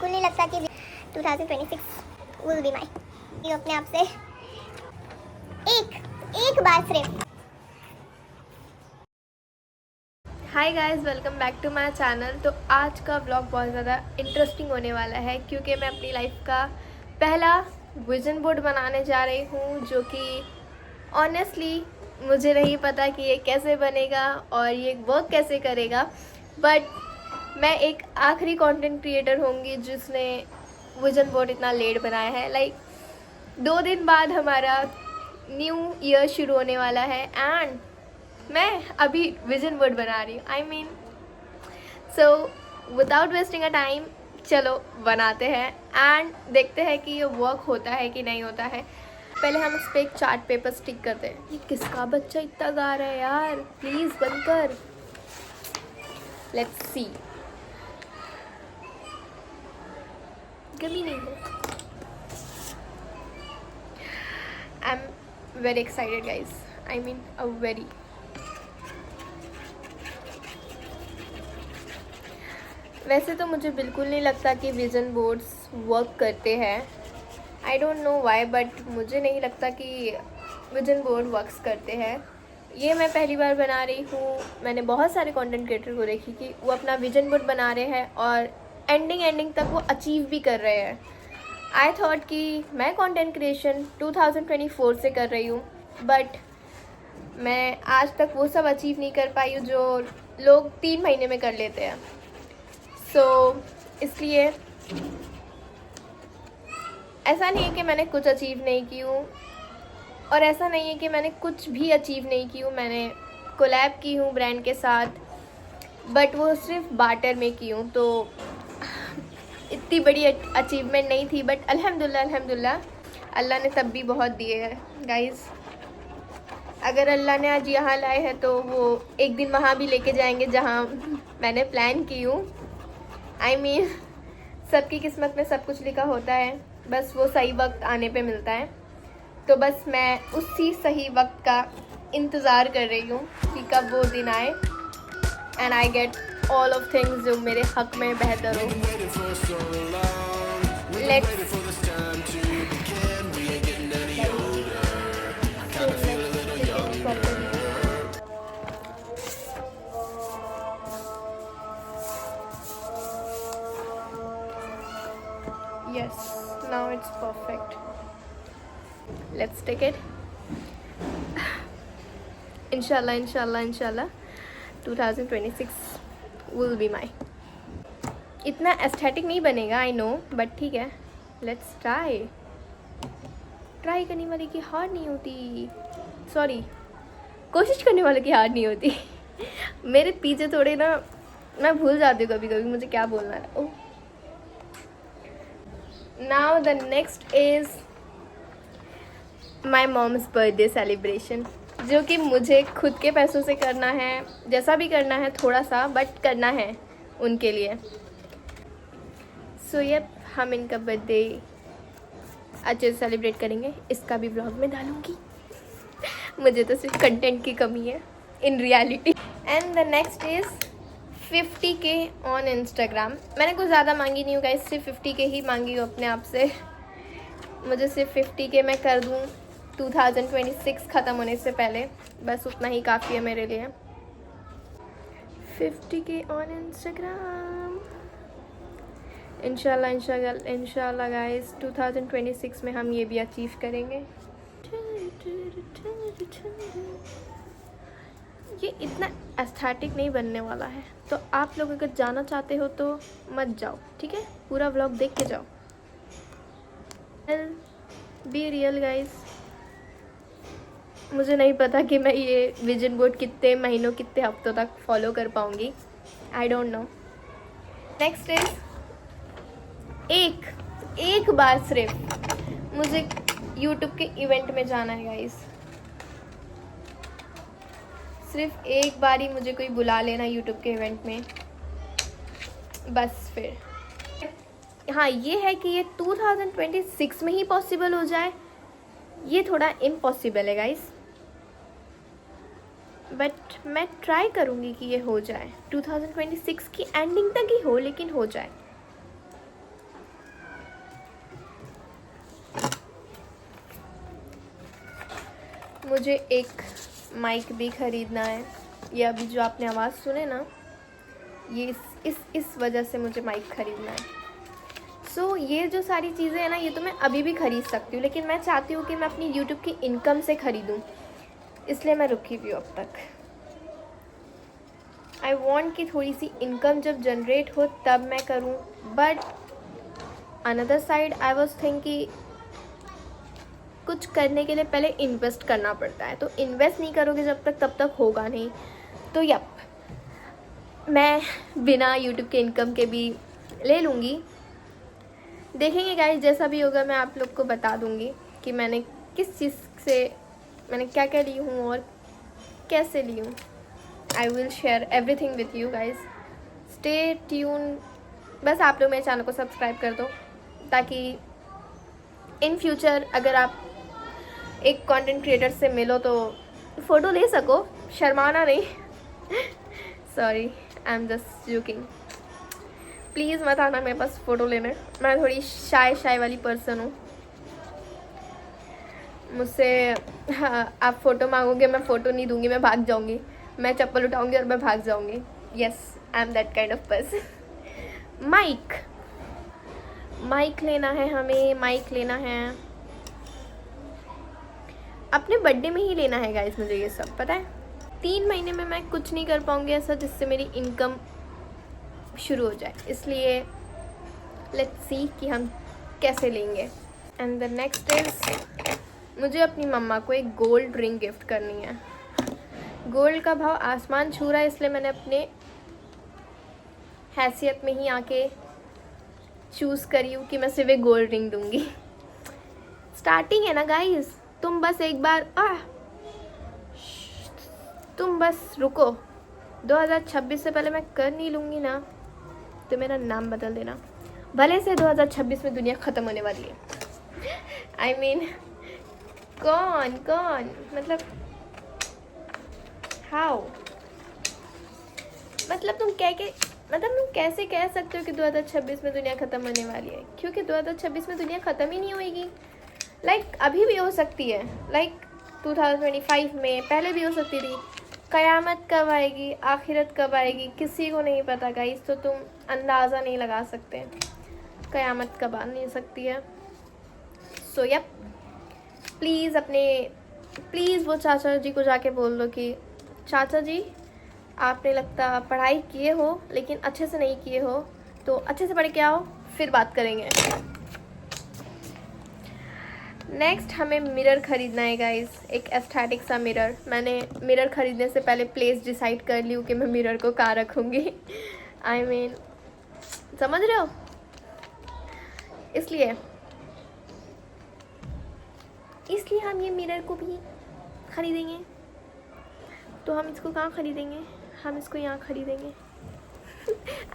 बिल्कुल नहीं लगता कि 2026 विल बी माई। ये अपने आप से एक बार सिर्फ। Hi guys, welcome back to my channel. तो आज का व्लॉग बहुत ज़्यादा इंटरेस्टिंग होने वाला है क्योंकि मैं अपनी लाइफ का पहला विजन बोर्ड बनाने जा रही हूँ, जो कि ऑनेस्टली मुझे नहीं पता कि ये कैसे बनेगा और ये वर्क कैसे करेगा, बट मैं एक आखिरी कंटेंट क्रिएटर होंगी जिसने विजन बोर्ड इतना लेट बनाया है। लाइक 2 दिन बाद हमारा न्यू ईयर शुरू होने वाला है एंड मैं अभी विजन बोर्ड बना रही हूँ। I mean so without wasting a time चलो बनाते हैं एंड देखते हैं कि ये वर्क होता है कि नहीं होता है। पहले हम इस पर एक चार्ट पेपर स्टिक करते हैं। ये किसका बच्चा इतना गा रहा है यार, प्लीज़ बंद कर। Let's see. कभी नहीं है। I am very excited guys, I mean a very. वैसे तो मुझे बिल्कुल नहीं लगता कि विजन बोर्ड्स वर्क करते हैं। I don't know why, but मुझे नहीं लगता कि विजन बोर्ड वर्क्स करते हैं। ये मैं पहली बार बना रही हूँ। मैंने बहुत सारे कंटेंट क्रिएटर को देखी कि वो अपना विजन बोर्ड बना रहे हैं और एंडिंग तक वो अचीव भी कर रहे हैं। आई थॉट कि मैं कंटेंट क्रिएशन 2024 से कर रही हूँ, बट मैं आज तक वो सब अचीव नहीं कर पाई हूँ जो लोग 3 महीने में कर लेते हैं। इसलिए ऐसा नहीं है कि मैंने कुछ अचीव नहीं की हूँ और ऐसा नहीं है कि मैंने कुछ भी अचीव नहीं की हूँ। मैंने कोलैब की हूँ ब्रांड के साथ, बट वो सिर्फ बार्टर में की हूँ, तो इतनी बड़ी अचीवमेंट नहीं थी। बट अल्हम्दुलिल्लाह अल्लाह ने तब भी बहुत दिए हैं गाइज़। अगर अल्लाह ने आज यहाँ लाए हैं तो वो एक दिन वहाँ भी लेके जाएंगे जहाँ मैंने प्लान की हूँ। आई मीन सबकी किस्मत में सब कुछ लिखा होता है, बस वो सही वक्त आने पे मिलता है। तो बस मैं उसी सही वक्त का इंतज़ार कर रही हूँ कि कब वो दिन आए and I get all of things जो मेरे हक में बेहतर हो। Let's yes, now it's perfect. Let's take it. Inshallah 2026 will be my। इतना एस्थेटिक नहीं बनेगा, आई नो, बट ठीक है, लेट्स ट्राई करने वाले की हार नहीं होती। सॉरी, कोशिश करने वाले की हार नहीं होती। मेरे पीछे थोड़े ना, मैं भूल जाती हूँ कभी कभी मुझे क्या बोलना है। Oh, now the next is my mom's birthday celebration, जो कि मुझे खुद के पैसों से करना है। जैसा भी करना है थोड़ा सा, बट करना है उनके लिए। सो यप, हम इनका बर्थडे अच्छे से सेलिब्रेट करेंगे। इसका भी ब्लॉग में डालूंगी। मुझे तो सिर्फ कंटेंट की कमी है in reality. And the next is 50K on Instagram. मैंने कुछ ज़्यादा मांगी नहीं हूँ गाइस, सिर्फ 50K ही मांगी हूँ अपने आप से। मुझे सिर्फ 50K मैं कर दूँ 2026 ख़त्म होने से पहले, बस उतना ही काफ़ी है मेरे लिए। 50K on Instagram. इंशाल्लाह गाइस 2026 में हम ये भी अचीव करेंगे। ये इतना एस्थेटिक नहीं बनने वाला है, तो आप लोग अगर जाना चाहते हो तो मत जाओ, ठीक है? पूरा व्लॉग देख के जाओ। Be real guys. मुझे नहीं पता कि मैं ये विजन बोर्ड कितने महीनों, कितने हफ्तों तक फॉलो कर पाऊँगी। I don't know. Next is एक बार सिर्फ मुझे यूट्यूब के इवेंट में जाना है गाइस। सिर्फ एक बार ही मुझे कोई बुला लेना यूट्यूब के इवेंट में, बस फिर। हाँ, ये है कि ये 2026 में ही पॉसिबल हो जाए, ये थोड़ा इम्पॉसिबल है गाइस, बट मैं ट्राई करूँगी कि ये हो जाए। 2026 की एंडिंग तक ही हो, लेकिन हो जाए। मुझे एक माइक भी ख़रीदना है। ये अभी जो आपने आवाज़ सुने ना, ये इस वजह से मुझे माइक ख़रीदना है। सो ये जो सारी चीज़ें हैं ना, ये तो मैं अभी भी ख़रीद सकती हूँ, लेकिन मैं चाहती हूँ कि मैं अपनी यूट्यूब की इनकम से ख़रीदूँ, इसलिए मैं रुकी हुई हूँ अब तक। आई वॉन्ट कि थोड़ी सी इनकम जब जनरेट हो तब मैं करूँ, but another side I was thinking कुछ करने के लिए पहले इन्वेस्ट करना पड़ता है, तो इन्वेस्ट नहीं करोगे जब तक तब तक होगा नहीं। तो यप, मैं बिना यूट्यूब के इनकम के भी ले लूँगी। देखेंगे गाइस, जैसा भी होगा मैं आप लोग को बता दूँगी कि मैंने किस चीज़ से मैंने क्या क्या ली हूँ और कैसे ली हूँ। I will share everything with you guys, stay tune. बस आप लोग मेरे चैनल को सब्सक्राइब कर दो, ताकि इन फ्यूचर अगर आप एक कंटेंट क्रिएटर से मिलो तो फ़ोटो ले सको, शर्माना नहीं। Sorry, I am just joking. Please मत आना मेरे पास फ़ोटो लेने, मैं थोड़ी शाय वाली पर्सन हूँ। मुझसे आप फ़ोटो मांगोगे, मैं फ़ोटो नहीं दूँगी, मैं भाग जाऊँगी, मैं चप्पल उठाऊँगी और मैं भाग जाऊँगी। Yes, I am that kind of person. Mic लेना है हमें, माइक लेना है। अपने बर्थडे में ही लेना है गाइस, मुझे ये सब पता है। 3 महीने में मैं कुछ नहीं कर पाऊँगी ऐसा जिससे मेरी इनकम शुरू हो जाए, इसलिए लेट्स सी कि हम कैसे लेंगे। एंड द नेक्स्ट इज, मुझे अपनी मम्मा को एक गोल्ड रिंग गिफ्ट करनी है। गोल्ड का भाव आसमान छू रहा है, इसलिए मैंने अपने हैसियत में ही आके चूज़ करी हूँ कि मैं सिर्फ एक गोल्ड रिंग दूँगी। स्टार्टिंग है ना गाइस, तुम बस एक बार तुम बस रुको। 2026 से पहले मैं कर नहीं लूँगी ना, तो मेरा नाम बदल देना। भले से 2026 में दुनिया ख़त्म होने वाली है। आई मीन कौन मतलब हाउ, मतलब तुम कैसे कह सकते हो कि 2026 में दुनिया ख़त्म होने वाली है, क्योंकि 2026 में दुनिया ख़त्म ही नहीं होएगी। अभी भी हो सकती है, 2025 में, पहले भी हो सकती थी। क़यामत कब आएगी, आखिरत कब आएगी, किसी को नहीं पता गाइस, तो तुम अंदाज़ा नहीं लगा सकते क़यामत कब आ नहीं सकती है। सो यप, प्लीज़ वो चाचा जी को जाके बोल दो कि चाचा जी, आपने लगता पढ़ाई किए हो लेकिन अच्छे से नहीं किए हो, तो अच्छे से पढ़ के आओ, फिर बात करेंगे। नेक्स्ट हमें मिरर ख़रीदना है गाइस, एक एस्थेटिक सा मिरर। मैंने मिरर ख़रीदने से पहले प्लेस डिसाइड कर ली हूँ कि मैं मिरर को कहाँ रखूँगी। आई मीन समझ रहे हो, इसलिए हम ये मिरर को भी ख़रीदेंगे। तो हम इसको कहाँ ख़रीदेंगे, हम इसको यहाँ ख़रीदेंगे।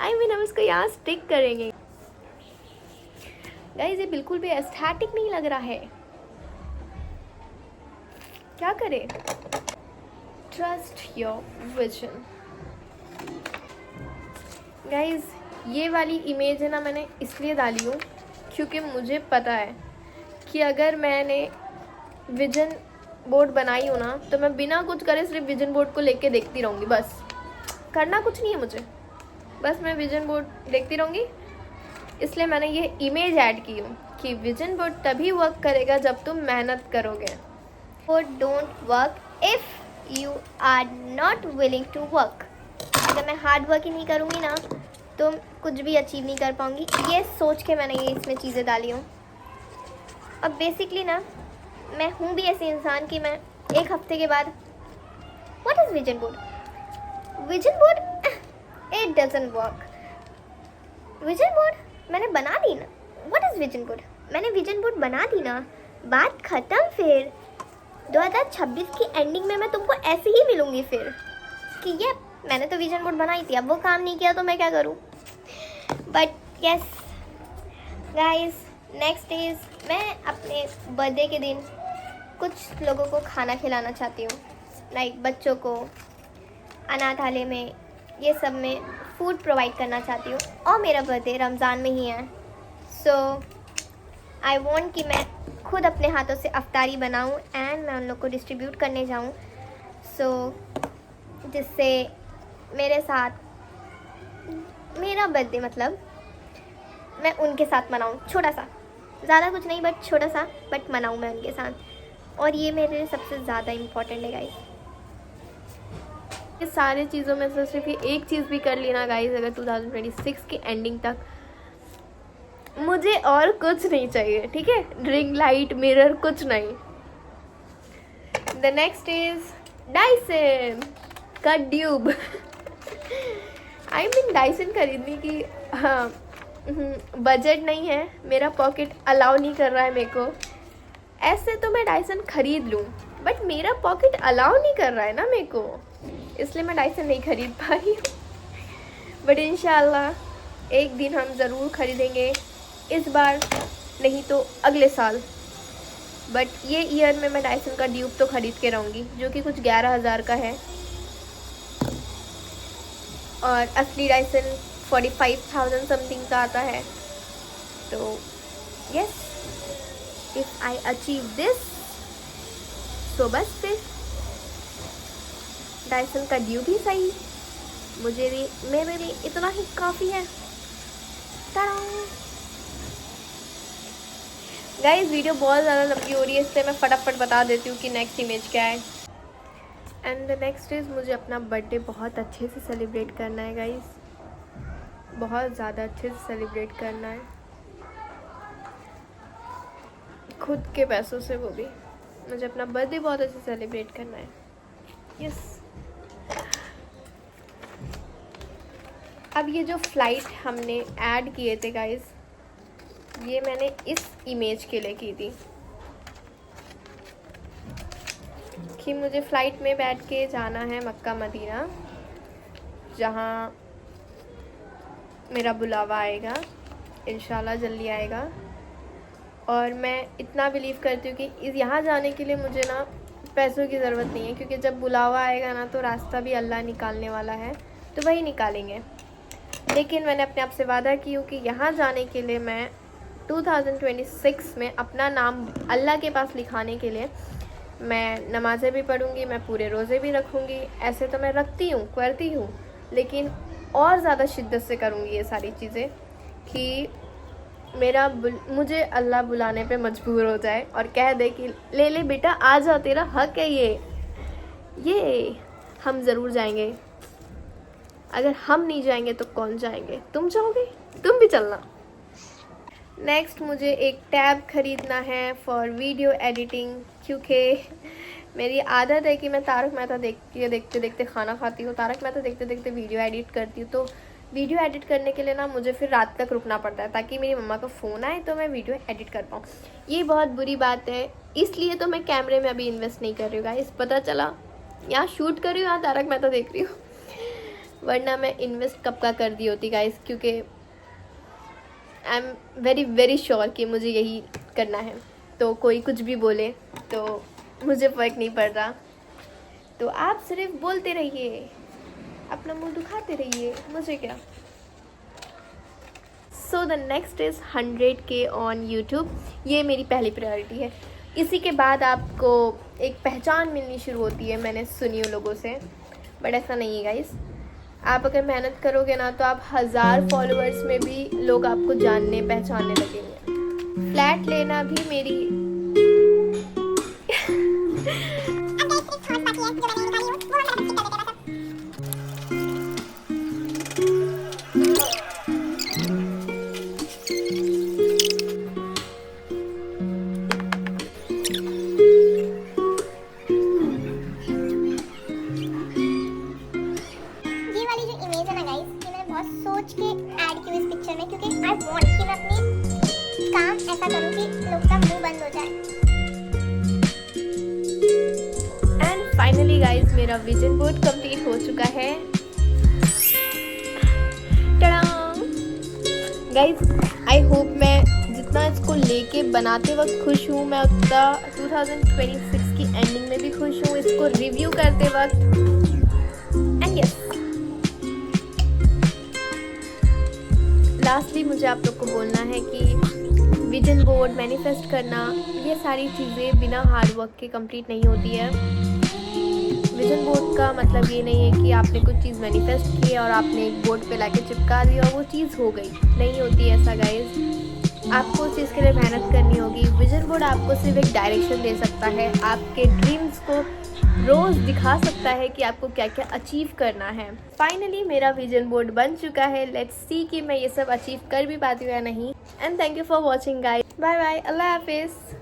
आई मीन हम इसको यहाँ स्टिक करेंगे। गाइस ये बिल्कुल भी एस्थेटिक नहीं लग रहा है, क्या करें। Trust your vision. गाइस ये वाली इमेज है ना, मैंने इसलिए डाली हूँ क्योंकि मुझे पता है कि अगर मैंने विजन बोर्ड बनाई हो ना, तो मैं बिना कुछ करे सिर्फ विजन बोर्ड को लेके देखती रहूँगी। बस करना कुछ नहीं है मुझे, बस मैं विजन बोर्ड देखती रहूँगी। इसलिए मैंने ये इमेज ऐड की हूँ कि विजन बोर्ड तभी वर्क करेगा जब तुम मेहनत करोगे। Board don't work if you are not willing to work. अगर मैं हार्ड वर्क ही नहीं करूँगी ना, तो कुछ भी अचीव नहीं कर पाऊँगी। ये सोच के मैंने ये इसमें चीज़ें डाली हूँ। अब बेसिकली ना, मैं हूँ भी ऐसे इंसान कि मैं एक हफ्ते के बाद, what is vision board, it doesn't work. Vision board मैंने बना दी ना, व्हाट इज़ विजन बोर्ड, मैंने विजन बोर्ड बना दी ना, बात ख़त्म। फिर 2026 की एंडिंग में मैं तुमको ऐसे ही मिलूँगी फिर कि ये मैंने तो विजन बोर्ड बनाई थी, अब वो काम नहीं किया तो मैं क्या करूँ। But yes guys, next is मैं अपने बर्थडे के दिन कुछ लोगों को खाना खिलाना चाहती हूँ, लाइक बच्चों को, अनाथालय में, ये सब में फूड प्रोवाइड करना चाहती हूँ। और मेरा बर्थडे रमज़ान में ही है, सो आई वॉन्ट कि मैं खुद अपने हाथों से अफ्तारी बनाऊँ एंड मैं उन लोग को डिस्ट्रीब्यूट करने जाऊँ, सो जिससे मेरे साथ मेरा बर्थडे मतलब मैं उनके साथ मनाऊँ, छोटा सा, ज़्यादा कुछ नहीं बट छोटा सा, बट मनाऊँ मैं उनके साथ, और ये मेरे लिए सबसे ज़्यादा इम्पोर्टेंट है गाइस। ये सारी चीज़ों में से सिर्फ ये एक चीज़ भी कर लेना गाइस, अगर 2026 की एंडिंग तक, मुझे और कुछ नहीं चाहिए, ठीक है? रिंग लाइट, मिरर, कुछ नहीं। द नेक्स्ट इज डाइसन का ट्यूब। आई मीन डाइसन खरीदने की बजट नहीं है, मेरा पॉकेट अलाउ नहीं कर रहा है मेरे को। ऐसे तो मैं डाइसन खरीद लूँ, बट मेरा पॉकेट अलाउ नहीं कर रहा है ना मेरे को, इसलिए मैं डाइसन नहीं खरीद पा रही हूँ। बट इंशाल्लाह एक दिन हम ज़रूर खरीदेंगे, इस बार नहीं तो अगले साल। बट ये ईयर में मैं डाइसन का ट्यूब तो ख़रीद के रहूँगी, जो कि कुछ 11,000 का है, और असली डाइसन 45,000 समथिंग का आता है। तो yes, if I achieve this, तो बस फिर डाइसन का ट्यूब ही सही, मुझे भी, मेरे लिए इतना ही काफ़ी है। गाइस वीडियो बहुत ज़्यादा लंबी हो रही है, इसलिए मैं फटाफट बता देती हूँ कि नेक्स्ट इमेज क्या है। एंड द नेक्स्ट इज़ मुझे अपना बर्थडे बहुत अच्छे से सेलिब्रेट करना है गाइस, बहुत ज़्यादा अच्छे से सेलिब्रेट करना है, खुद के पैसों से, वो भी मुझे अपना बर्थडे बहुत अच्छे से सेलिब्रेट करना है। यस। अब ये जो फ्लाइट हमने ऐड किए थे गाइस, ये मैंने इस इमेज के लिए की थी कि मुझे फ़्लाइट में बैठ के जाना है मक्का मदीना, जहाँ मेरा बुलावा आएगा, इंशाल्लाह जल्दी आएगा। और मैं इतना बिलीव करती हूँ कि यहाँ जाने के लिए मुझे ना पैसों की ज़रूरत नहीं है, क्योंकि जब बुलावा आएगा ना तो रास्ता भी अल्लाह निकालने वाला है, तो वही निकालेंगे। लेकिन मैंने अपने आप से वादा की हूँ कि यहाँ जाने के लिए मैं 2026 में अपना नाम अल्लाह के पास लिखाने के लिए मैं नमाज़ें भी पढ़ूँगी, मैं पूरे रोज़े भी रखूँगी। ऐसे तो मैं रखती हूँ, करती हूँ, लेकिन और ज़्यादा शिद्दत से करूँगी ये सारी चीज़ें कि मुझे अल्लाह बुलाने पे मजबूर हो जाए और कह दे कि ले ले बेटा आ जा, तेरा हक है ये हम ज़रूर जाएंगे। अगर हम नहीं जाएंगे तो कौन जाएंगे? तुम जाओगे, तुम भी चलना। नेक्स्ट मुझे एक टैब ख़रीदना है फॉर वीडियो एडिटिंग, क्योंकि मेरी आदत है कि मैं तारक मेहता देखते देखते खाना खाती हूँ, तारक मेहता देखते देखते वीडियो एडिट करती हूँ। तो वीडियो एडिट करने के लिए ना मुझे फिर रात तक रुकना पड़ता है ताकि मेरी मम्मा का फ़ोन आए तो मैं वीडियो एडिट कर पाऊँ। ये बहुत बुरी बात है, इसलिए तो मैं कैमरे में अभी इन्वेस्ट नहीं कर रही हूँ गाइस। पता चला यहाँ शूट कर रही हूँ, यहाँ तारक मेहता देख रही हूँ, वरना मैं इन्वेस्ट कब का कर दी होती गाइस, क्योंकि आई एम वेरी श्योर कि मुझे यही करना है। तो कोई कुछ भी बोले तो मुझे फ़र्क नहीं पड़ रहा, तो आप सिर्फ बोलते रहिए, अपना मुंह दुखाते रहिए, मुझे क्या। So the next is 100K on YouTube. ये मेरी पहली प्रायोरिटी है। इसी के बाद आपको एक पहचान मिलनी शुरू होती है, मैंने सुनी उन लोगों से, बट ऐसा नहीं है गाइस। आप अगर मेहनत करोगे ना तो आप 1000 फॉलोअर्स में भी लोग आपको जानने पहचानने लगेंगे। फ्लैट लेना भी मेरी सोच के ऐड की इस पिक्चर में, क्योंकि आई वांट कि मैं अपनी काम ऐसा करूं कि लोग का मुंह बंद हो जाए। एंड फाइनली गाइस मेरा विजन बोर्ड कंप्लीट हो चुका है। गाइस आई होप मैं जितना इसको लेके बनाते वक्त खुश हूँ, मैं उतना 2026 की एंडिंग में भी खुश हूँ इसको रिव्यू करते वक्त। एंड यस, लास्टली मुझे आप लोग को बोलना है कि विजन बोर्ड बोर्ड मैनिफेस्ट करना, ये सारी चीज़ें बिना हार्ड वर्क के कंप्लीट नहीं होती है। विजन बोर्ड का मतलब ये नहीं है कि आपने कुछ चीज़ मैनिफेस्ट की और आपने एक बोर्ड पे लाके चिपका दिया और वो चीज़ हो गई, नहीं होती ऐसा गाइज। आपको उस चीज़ के लिए मेहनत करनी होगी। विजन बोर्ड आपको सिर्फ एक डायरेक्शन दे सकता है, आपके ड्रीम्स को रोज़ दिखा सकता है कि आपको क्या क्या अचीव करना है। फाइनली मेरा विजन बोर्ड बन चुका है। लेट्स सी कि मैं ये सब अचीव कर भी पाती हूँ या नहीं। And thank you for watching guys. Bye bye, अल्लाह हाफिज़।